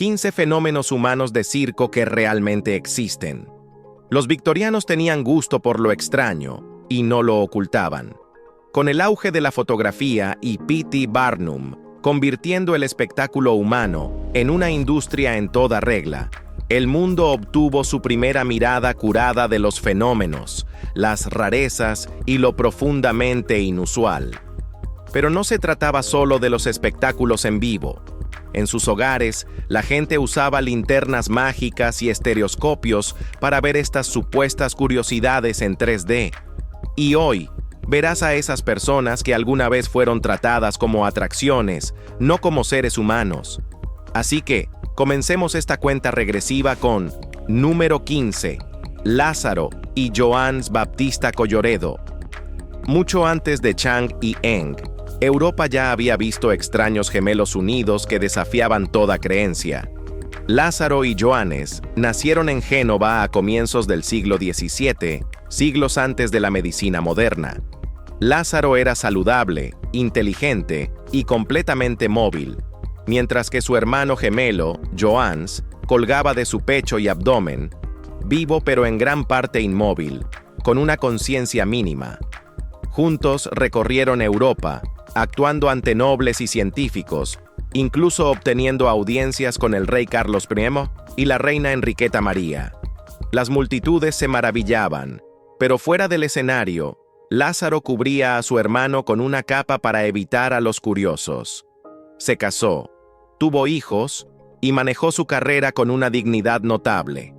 15 fenómenos humanos de circo que realmente existen. Los victorianos tenían gusto por lo extraño y no lo ocultaban. Con el auge de la fotografía y P.T. Barnum, convirtiendo el espectáculo humano en una industria en toda regla, el mundo obtuvo su primera mirada curada de los fenómenos, las rarezas y lo profundamente inusual. Pero no se trataba solo de los espectáculos en vivo. En sus hogares, la gente usaba linternas mágicas y estereoscopios para ver estas supuestas curiosidades en 3D. Y hoy, verás a esas personas que alguna vez fueron tratadas como atracciones, no como seres humanos. Así que, comencemos esta cuenta regresiva con número 15, Lázaro y Johannes Baptista Colloredo. Mucho antes de Chang y Eng, Europa ya había visto extraños gemelos unidos que desafiaban toda creencia. Lázaro y Johannes nacieron en Génova a comienzos del siglo XVII, siglos antes de la medicina moderna. Lázaro era saludable, inteligente y completamente móvil, mientras que su hermano gemelo, Johannes, colgaba de su pecho y abdomen, vivo pero en gran parte inmóvil, con una conciencia mínima. Juntos recorrieron Europa, actuando ante nobles y científicos, incluso obteniendo audiencias con el rey Carlos I y la reina Enriqueta María. Las multitudes se maravillaban, pero fuera del escenario, Lázaro cubría a su hermano con una capa para evitar a los curiosos. Se casó, tuvo hijos y manejó su carrera con una dignidad notable.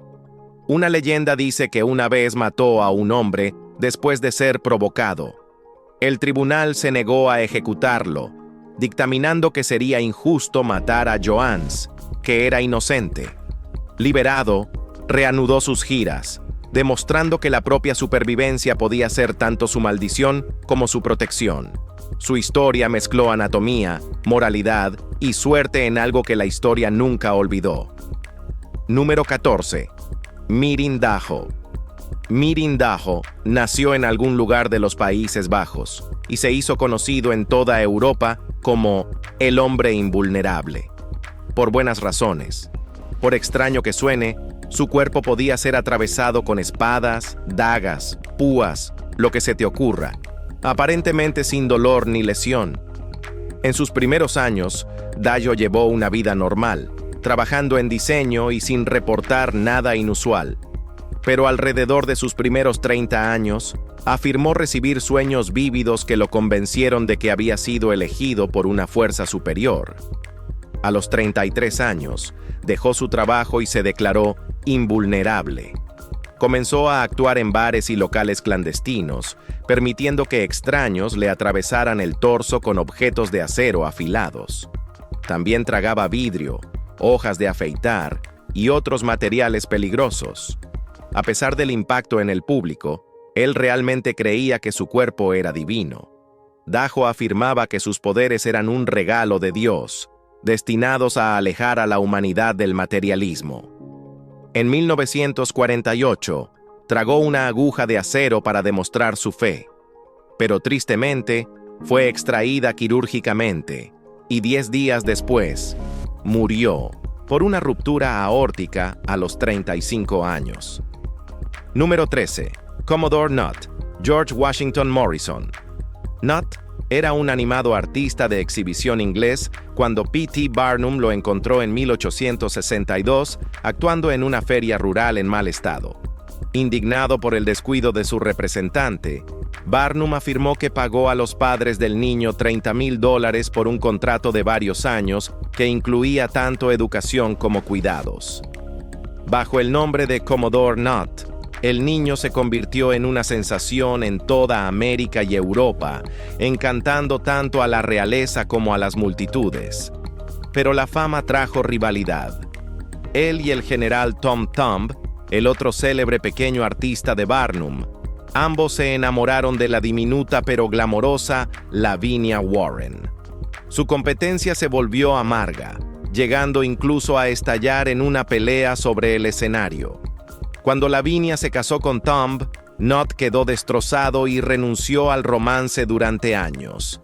Una leyenda dice que una vez mató a un hombre después de ser provocado. El tribunal se negó a ejecutarlo, dictaminando que sería injusto matar a Johannes, que era inocente. Liberado, reanudó sus giras, demostrando que la propia supervivencia podía ser tanto su maldición como su protección. Su historia mezcló anatomía, moralidad y suerte en algo que la historia nunca olvidó. Número 14. Mirindajo. Mirindajo nació en algún lugar de los Países Bajos y se hizo conocido en toda Europa como el hombre invulnerable. Por buenas razones. Por extraño que suene, su cuerpo podía ser atravesado con espadas, dagas, púas, lo que se te ocurra, aparentemente sin dolor ni lesión. En sus primeros años, Dayo llevó una vida normal, trabajando en diseño y sin reportar nada inusual. Pero alrededor de sus primeros 30 años, afirmó recibir sueños vívidos que lo convencieron de que había sido elegido por una fuerza superior. A los 33 años, dejó su trabajo y se declaró invulnerable. Comenzó a actuar en bares y locales clandestinos, permitiendo que extraños le atravesaran el torso con objetos de acero afilados. También tragaba vidrio, hojas de afeitar y otros materiales peligrosos. A pesar del impacto en el público, él realmente creía que su cuerpo era divino. Dajo afirmaba que sus poderes eran un regalo de Dios, destinados a alejar a la humanidad del materialismo. En 1948, tragó una aguja de acero para demostrar su fe, pero tristemente fue extraída quirúrgicamente y 10 días después murió por una ruptura aórtica a los 35 años. Número 13. Commodore Nutt, George Washington Morrison. Nutt era un animado artista de exhibición inglés cuando P.T. Barnum lo encontró en 1862 actuando en una feria rural en mal estado. Indignado por el descuido de su representante, Barnum afirmó que pagó a los padres del niño $30,000 por un contrato de varios años que incluía tanto educación como cuidados. Bajo el nombre de Commodore Nutt, el niño se convirtió en una sensación en toda América y Europa, encantando tanto a la realeza como a las multitudes. Pero la fama trajo rivalidad. Él y el general Tom Thumb, el otro célebre pequeño artista de Barnum, ambos se enamoraron de la diminuta pero glamorosa Lavinia Warren. Su competencia se volvió amarga, llegando incluso a estallar en una pelea sobre el escenario. Cuando Lavinia se casó con Thumb, Nutt quedó destrozado y renunció al romance durante años.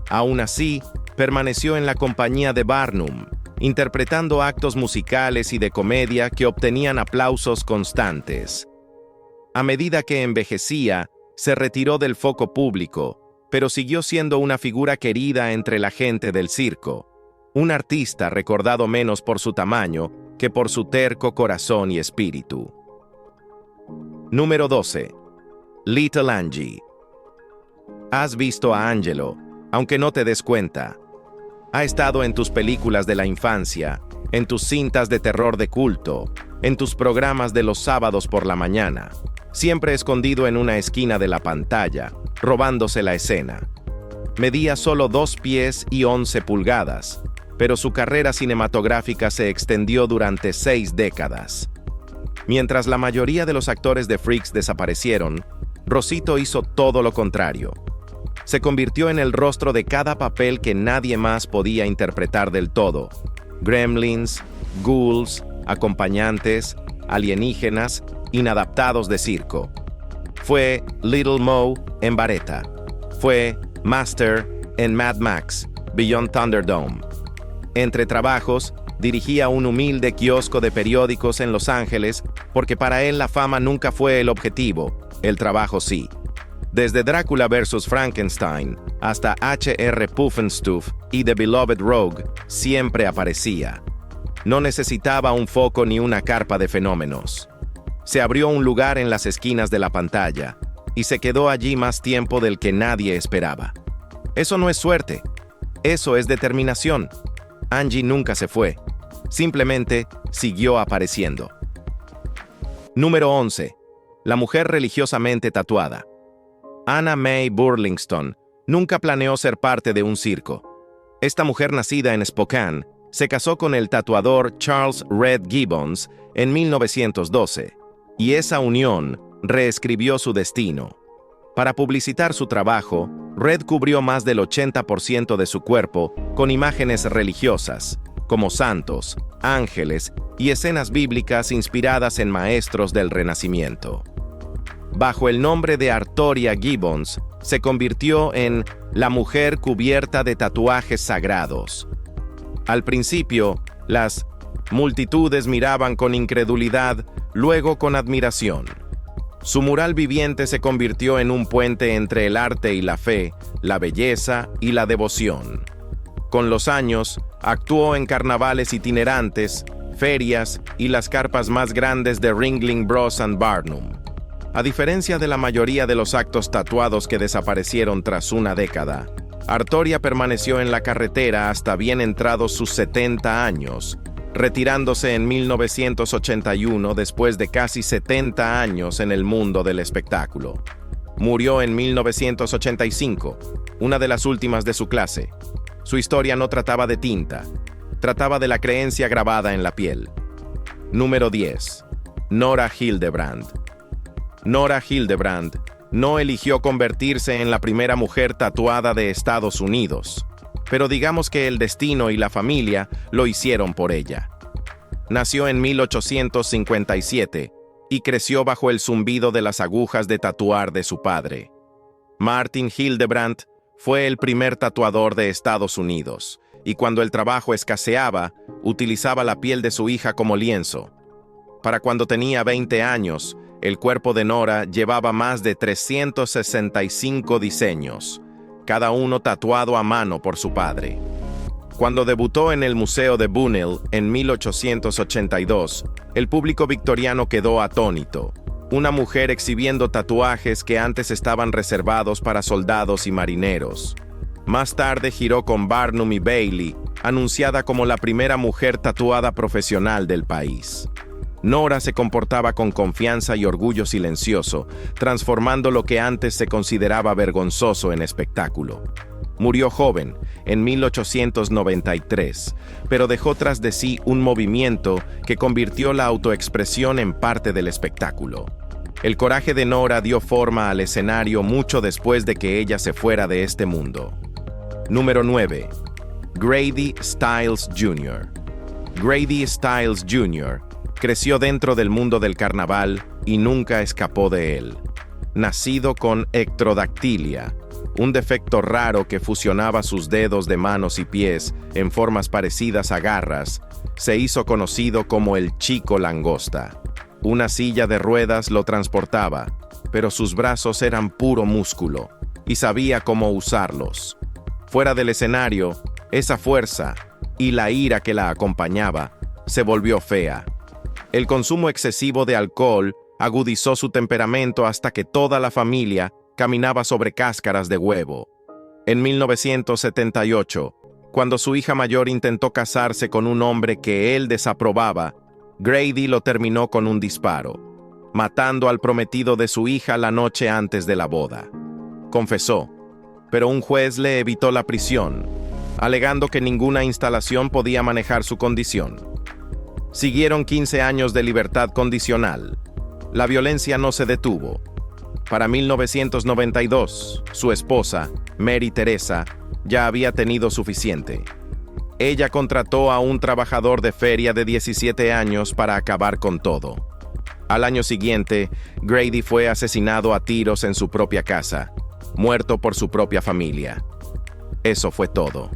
Aún así, permaneció en la compañía de Barnum, interpretando actos musicales y de comedia que obtenían aplausos constantes. A medida que envejecía, se retiró del foco público, pero siguió siendo una figura querida entre la gente del circo, un artista recordado menos por su tamaño que por su terco corazón y espíritu. Número 12. Little Angie. Has visto a Angelo, aunque no te des cuenta. Ha estado en tus películas de la infancia, en tus cintas de terror de culto, en tus programas de los sábados por la mañana, siempre escondido en una esquina de la pantalla, robándose la escena. Medía solo 2 pies y 11 pulgadas, pero su carrera cinematográfica se extendió durante 6 décadas. Mientras la mayoría de los actores de Freaks desaparecieron, Rosito hizo todo lo contrario. Se convirtió en el rostro de cada papel que nadie más podía interpretar del todo: gremlins, ghouls, acompañantes, alienígenas, inadaptados de circo. Fue Little Mo en Baretta. Fue Master en Mad Max, Beyond Thunderdome. Entre trabajos, dirigía un humilde kiosco de periódicos en Los Ángeles porque para él la fama nunca fue el objetivo, el trabajo sí. Desde Drácula vs. Frankenstein hasta H.R. Pufnstuf y The Beloved Rogue, siempre aparecía. No necesitaba un foco ni una carpa de fenómenos. Se abrió un lugar en las esquinas de la pantalla y se quedó allí más tiempo del que nadie esperaba. Eso no es suerte, eso es determinación. Angie nunca se fue, simplemente siguió apareciendo. Número 11. La mujer religiosamente tatuada. Anna Mae Burlington nunca planeó ser parte de un circo. Esta mujer, nacida en Spokane, se casó con el tatuador Charles Red Gibbons en 1912, y esa unión reescribió su destino. Para publicitar su trabajo, Red cubrió más del 80% de su cuerpo con imágenes religiosas, como santos, ángeles y escenas bíblicas inspiradas en maestros del Renacimiento. Bajo el nombre de Artoria Gibbons, se convirtió en la mujer cubierta de tatuajes sagrados. Al principio, las multitudes miraban con incredulidad, luego con admiración. Su mural viviente se convirtió en un puente entre el arte y la fe, la belleza y la devoción. Con los años, actuó en carnavales itinerantes, ferias y las carpas más grandes de Ringling Bros. And Barnum. A diferencia de la mayoría de los actos tatuados que desaparecieron tras una década, Artoria permaneció en la carretera hasta bien entrados sus 70 años, retirándose en 1981 después de casi 70 años en el mundo del espectáculo. Murió en 1985, una de las últimas de su clase. Su historia no trataba de tinta, trataba de la creencia grabada en la piel. Número 10. Nora Hildebrandt. Nora Hildebrandt no eligió convertirse en la primera mujer tatuada de Estados Unidos, pero digamos que el destino y la familia lo hicieron por ella. Nació en 1857 y creció bajo el zumbido de las agujas de tatuar de su padre. Martin Hildebrandt fue el primer tatuador de Estados Unidos, y cuando el trabajo escaseaba, utilizaba la piel de su hija como lienzo. Para cuando tenía 20 años, el cuerpo de Nora llevaba más de 365 diseños, cada uno tatuado a mano por su padre. Cuando debutó en el Museo de Bunnell en 1882, el público victoriano quedó atónito. Una mujer exhibiendo tatuajes que antes estaban reservados para soldados y marineros. Más tarde giró con Barnum y Bailey, anunciada como la primera mujer tatuada profesional del país. Nora se comportaba con confianza y orgullo silencioso, transformando lo que antes se consideraba vergonzoso en espectáculo. Murió joven, en 1893, pero dejó tras de sí un movimiento que convirtió la autoexpresión en parte del espectáculo. El coraje de Nora dio forma al escenario mucho después de que ella se fuera de este mundo. Número 9. Grady Stiles Jr. Grady Stiles Jr. creció dentro del mundo del carnaval y nunca escapó de él. Nacido con ectrodactilia, un defecto raro que fusionaba sus dedos de manos y pies en formas parecidas a garras, se hizo conocido como el Chico Langosta. Una silla de ruedas lo transportaba, pero sus brazos eran puro músculo, y sabía cómo usarlos. Fuera del escenario, esa fuerza y la ira que la acompañaba se volvió fea. El consumo excesivo de alcohol agudizó su temperamento hasta que toda la familia caminaba sobre cáscaras de huevo. En 1978, cuando su hija mayor intentó casarse con un hombre que él desaprobaba, Grady lo terminó con un disparo, matando al prometido de su hija la noche antes de la boda. Confesó, pero un juez le evitó la prisión, alegando que ninguna instalación podía manejar su condición. Siguieron 15 años de libertad condicional. La violencia no se detuvo. Para 1992, su esposa, Mary Teresa, ya había tenido suficiente. Ella contrató a un trabajador de feria de 17 años para acabar con todo. Al año siguiente, Grady fue asesinado a tiros en su propia casa, muerto por su propia familia. Eso fue todo.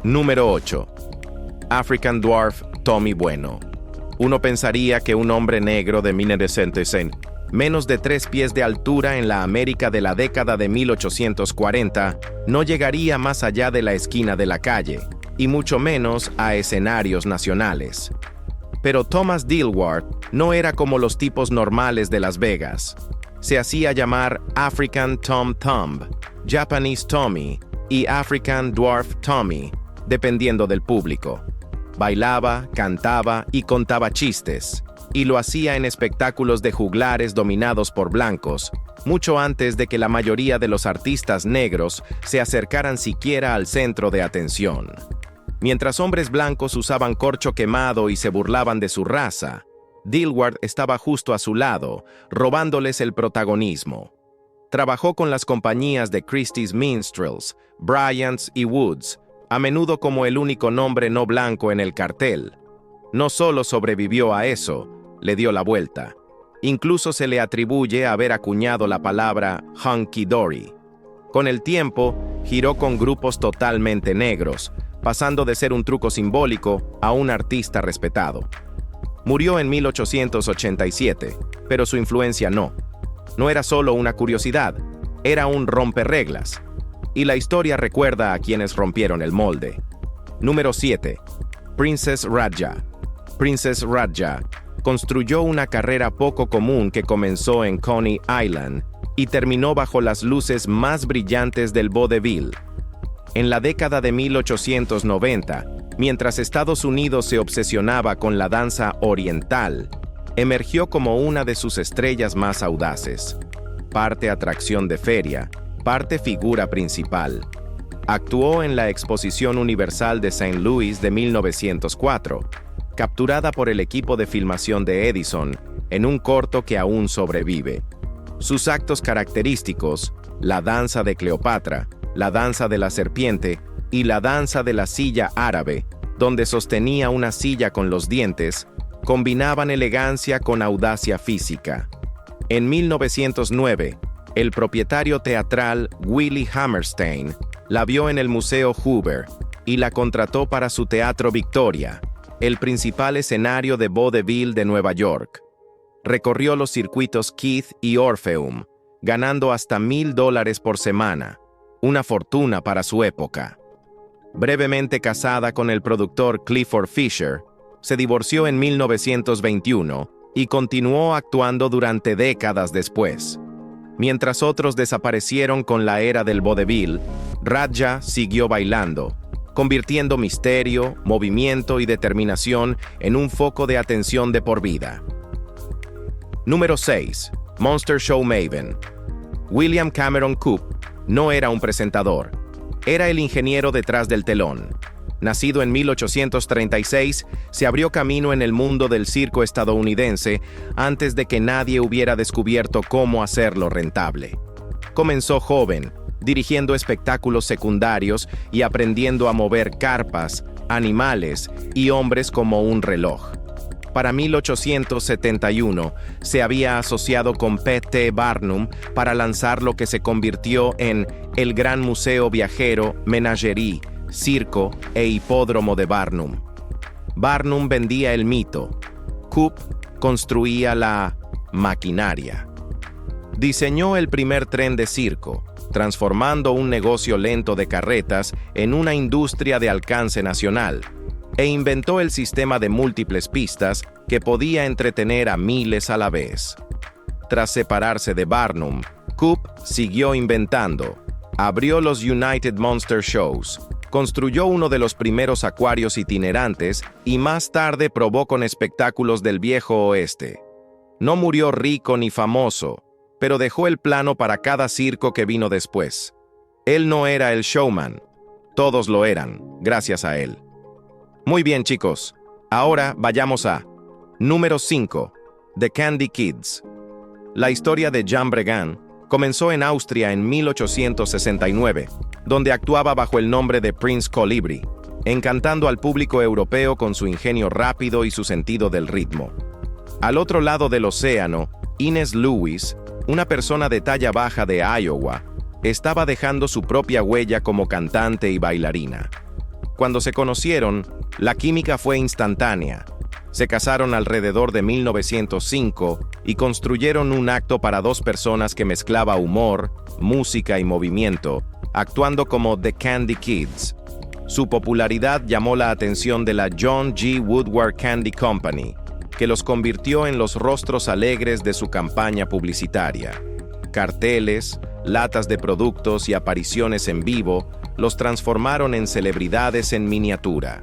Número 8. African Dwarf Tommy Bueno. Uno pensaría que un hombre negro de 1960, menos de 3 pies de altura en la América de la década de 1840, no llegaría más allá de la esquina de la calle, y mucho menos a escenarios nacionales. Pero Thomas Dilworth no era como los tipos normales de Las Vegas. Se hacía llamar African Tom Thumb, Japanese Tommy y African Dwarf Tommy, dependiendo del público. Bailaba, cantaba y contaba chistes, y lo hacía en espectáculos de juglares dominados por blancos, mucho antes de que la mayoría de los artistas negros se acercaran siquiera al centro de atención. Mientras hombres blancos usaban corcho quemado y se burlaban de su raza, Dilworth estaba justo a su lado, robándoles el protagonismo. Trabajó con las compañías de Christie's Minstrels, Bryant's y Woods, a menudo como el único nombre no blanco en el cartel. No solo sobrevivió a eso, le dio la vuelta. Incluso se le atribuye haber acuñado la palabra hunky dory. Con el tiempo, giró con grupos totalmente negros, pasando de ser un truco simbólico a un artista respetado. Murió en 1887, pero su influencia no. No era solo una curiosidad, era un romperreglas. Y la historia recuerda a quienes rompieron el molde. Número 7. Princess Radja. Princess Radja construyó una carrera poco común que comenzó en Coney Island y terminó bajo las luces más brillantes del vodevil. En la década de 1890, mientras Estados Unidos se obsesionaba con la danza oriental, emergió como una de sus estrellas más audaces. Parte atracción de feria, parte figura principal. Actuó en la Exposición Universal de St. Louis de 1904, capturada por el equipo de filmación de Edison en un corto que aún sobrevive. Sus actos característicos, la danza de Cleopatra, la danza de la serpiente y la danza de la silla árabe, donde sostenía una silla con los dientes, combinaban elegancia con audacia física. En 1909, el propietario teatral Willie Hammerstein la vio en el Museo Hoover y la contrató para su Teatro Victoria, el principal escenario de vodevil de Nueva York. Recorrió los circuitos Keith y Orpheum, ganando hasta $1,000 por semana, una fortuna para su época. Brevemente casada con el productor Clifford Fisher, se divorció en 1921 y continuó actuando durante décadas después. Mientras otros desaparecieron con la era del vodevil, Radja siguió bailando, convirtiendo misterio, movimiento y determinación en un foco de atención de por vida. Número 6. Monster Show Maven. William Cameron Coop no era un presentador, era el ingeniero detrás del telón. Nacido en 1836, se abrió camino en el mundo del circo estadounidense antes de que nadie hubiera descubierto cómo hacerlo rentable. Comenzó joven, dirigiendo espectáculos secundarios y aprendiendo a mover carpas, animales y hombres como un reloj. Para 1871, se había asociado con P.T. Barnum para lanzar lo que se convirtió en el Gran Museo Viajero, Menagerie, Circo e Hipódromo de Barnum. Barnum vendía el mito. Coop construía la maquinaria. Diseñó el primer tren de circo, transformando un negocio lento de carretas en una industria de alcance nacional, e inventó el sistema de múltiples pistas que podía entretener a miles a la vez. Tras separarse de Barnum, Coop siguió inventando. Abrió los United Monster Shows, construyó uno de los primeros acuarios itinerantes y más tarde probó con espectáculos del viejo oeste. No murió rico ni famoso, pero dejó el plano para cada circo que vino después. Él no era el showman, todos lo eran, gracias a él. Muy bien, chicos, ahora vayamos a número 5, The Candy Kids. La historia de Jean Bregan comenzó en Austria en 1869, donde actuaba bajo el nombre de Prince Colibri, encantando al público europeo con su ingenio rápido y su sentido del ritmo. Al otro lado del océano, Ines Lewis, una persona de talla baja de Iowa, estaba dejando su propia huella como cantante y bailarina. Cuando se conocieron, la química fue instantánea. Se casaron alrededor de 1905 y construyeron un acto para dos personas que mezclaba humor, música y movimiento, actuando como The Candy Kids. Su popularidad llamó la atención de la John G. Woodward Candy Company, que los convirtió en los rostros alegres de su campaña publicitaria. Carteles, latas de productos y apariciones en vivo los transformaron en celebridades en miniatura.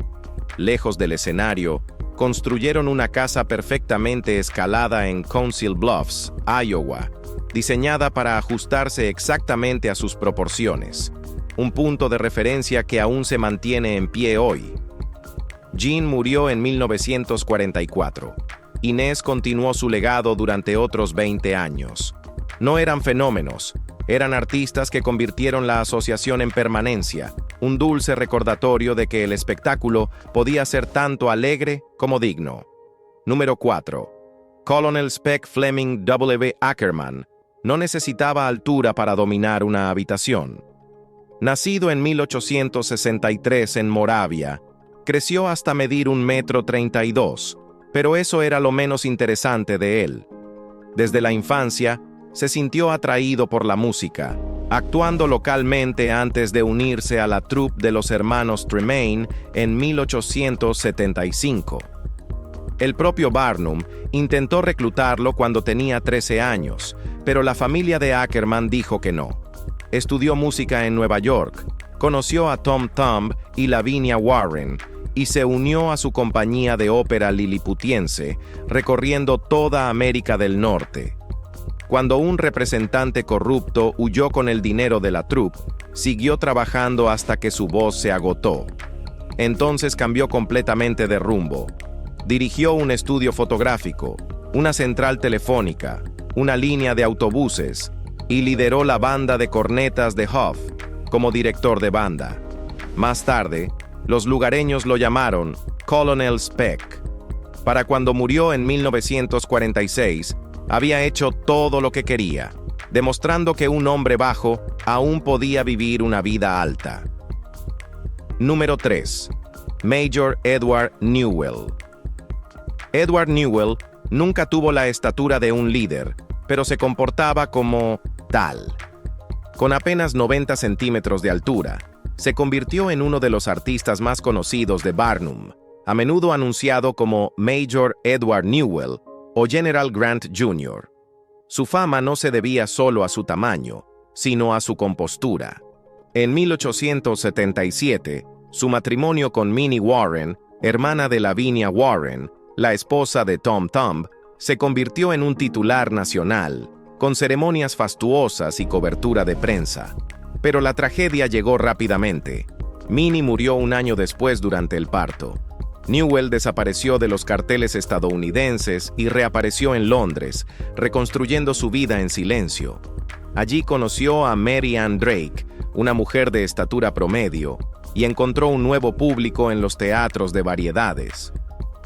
Lejos del escenario, construyeron una casa perfectamente escalada en Council Bluffs, Iowa, diseñada para ajustarse exactamente a sus proporciones, un punto de referencia que aún se mantiene en pie hoy. Jean murió en 1944. Inés continuó su legado durante otros 20 años. No eran fenómenos, eran artistas que convirtieron la asociación en permanencia, un dulce recordatorio de que el espectáculo podía ser tanto alegre como digno. Número 4. Colonel Speck Fleming W. Ackerman no necesitaba altura para dominar una habitación. Nacido en 1863 en Moravia, creció hasta medir 1,32 m, pero eso era lo menos interesante de él. Desde la infancia, se sintió atraído por la música, actuando localmente antes de unirse a la troupe de los hermanos Tremaine en 1875. El propio Barnum intentó reclutarlo cuando tenía 13 años, pero la familia de Ackerman dijo que no. Estudió música en Nueva York, conoció a Tom Thumb y Lavinia Warren, y se unió a su compañía de ópera liliputiense, recorriendo toda América del Norte. Cuando un representante corrupto huyó con el dinero de la troupe, siguió trabajando hasta que su voz se agotó. Entonces cambió completamente de rumbo. Dirigió un estudio fotográfico, una central telefónica, una línea de autobuses, y lideró la banda de cornetas de Huff como director de banda. Más tarde, los lugareños lo llamaron Colonel Speck. Para cuando murió en 1946, había hecho todo lo que quería, demostrando que un hombre bajo aún podía vivir una vida alta. Número 3. Major Edward Newell. Edward Newell nunca tuvo la estatura de un líder, pero se comportaba como tal. Con apenas 90 centímetros de altura, se convirtió en uno de los artistas más conocidos de Barnum, a menudo anunciado como Major Edward Newell o General Grant Jr. Su fama no se debía solo a su tamaño, sino a su compostura. En 1877, su matrimonio con Minnie Warren, hermana de Lavinia Warren, la esposa de Tom Thumb, se convirtió en un titular nacional, con ceremonias fastuosas y cobertura de prensa. Pero la tragedia llegó rápidamente. Minnie murió un año después durante el parto. Newell desapareció de los carteles estadounidenses y reapareció en Londres, reconstruyendo su vida en silencio. Allí conoció a Mary Ann Drake, una mujer de estatura promedio, y encontró un nuevo público en los teatros de variedades.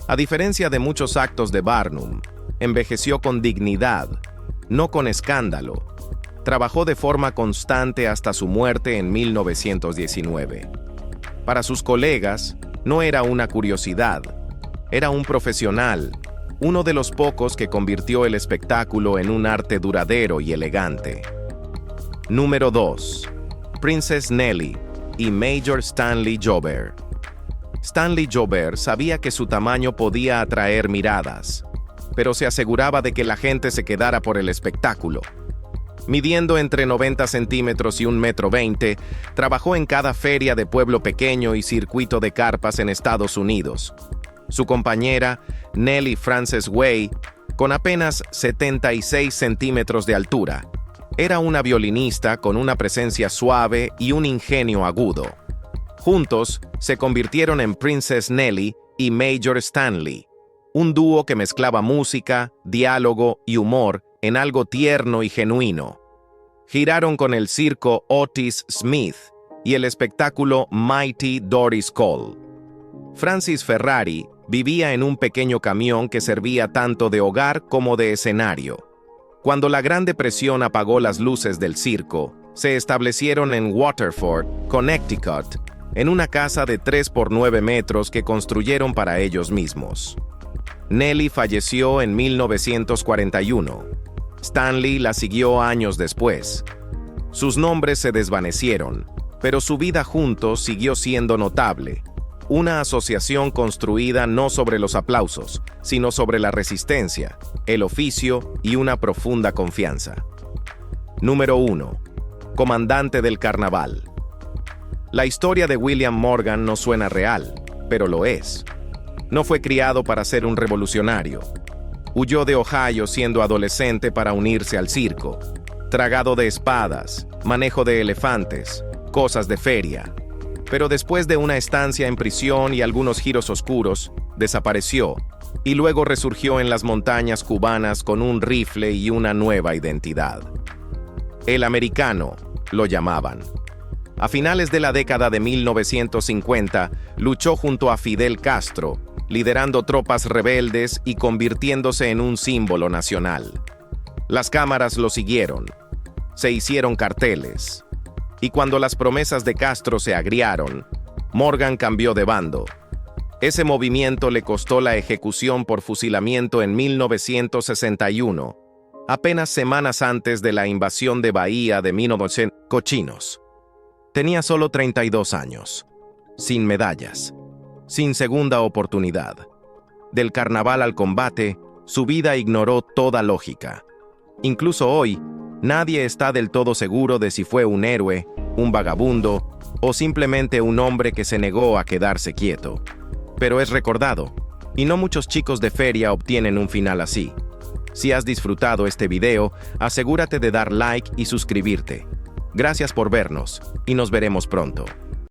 A diferencia de muchos actos de Barnum, envejeció con dignidad, no con escándalo. Trabajó de forma constante hasta su muerte en 1919. Para sus colegas, no era una curiosidad, era un profesional, uno de los pocos que convirtió el espectáculo en un arte duradero y elegante. Número 2. Princess Nelly y Major Stanley Joubert. Stanley Joubert sabía que su tamaño podía atraer miradas, pero se aseguraba de que la gente se quedara por el espectáculo. Midiendo entre 90 centímetros y 1,20 m, trabajó en cada feria de pueblo pequeño y circuito de carpas en Estados Unidos. Su compañera, Nellie Frances Way, con apenas 76 centímetros de altura, era una violinista con una presencia suave y un ingenio agudo. Juntos, se convirtieron en Princess Nelly y Major Stanley, un dúo que mezclaba música, diálogo y humor en algo tierno y genuino. Giraron con el circo Otis Smith y el espectáculo Mighty Doris Cole. Francis Ferrari vivía en un pequeño camión que servía tanto de hogar como de escenario. Cuando la Gran Depresión apagó las luces del circo, se establecieron en Waterford, Connecticut, en una casa de 3 por 9 metros que construyeron para ellos mismos. Nelly falleció en 1941. Stanley la siguió años después. Sus nombres se desvanecieron, pero su vida juntos siguió siendo notable. Una asociación construida no sobre los aplausos, sino sobre la resistencia, el oficio y una profunda confianza. Número 1. Comandante del Carnaval. La historia de William Morgan no suena real, pero lo es. No fue criado para ser un revolucionario. Huyó de Ohio siendo adolescente para unirse al circo. Tragado de espadas, manejo de elefantes, cosas de feria. Pero después de una estancia en prisión y algunos giros oscuros, desapareció y luego resurgió en las montañas cubanas con un rifle y una nueva identidad. El americano, lo llamaban. A finales de la década de 1950, luchó junto a Fidel Castro, liderando tropas rebeldes y convirtiéndose en un símbolo nacional. Las cámaras lo siguieron. Se hicieron carteles. Y cuando las promesas de Castro se agriaron, Morgan cambió de bando. Ese movimiento le costó la ejecución por fusilamiento en 1961, apenas semanas antes de la invasión de Bahía de 1900. Cochinos. Tenía solo 32 años, sin medallas, sin segunda oportunidad. Del carnaval al combate, su vida ignoró toda lógica. Incluso hoy, nadie está del todo seguro de si fue un héroe, un vagabundo o simplemente un hombre que se negó a quedarse quieto. Pero es recordado, y no muchos chicos de feria obtienen un final así. Si has disfrutado este video, asegúrate de dar like y suscribirte. Gracias por vernos, y nos veremos pronto.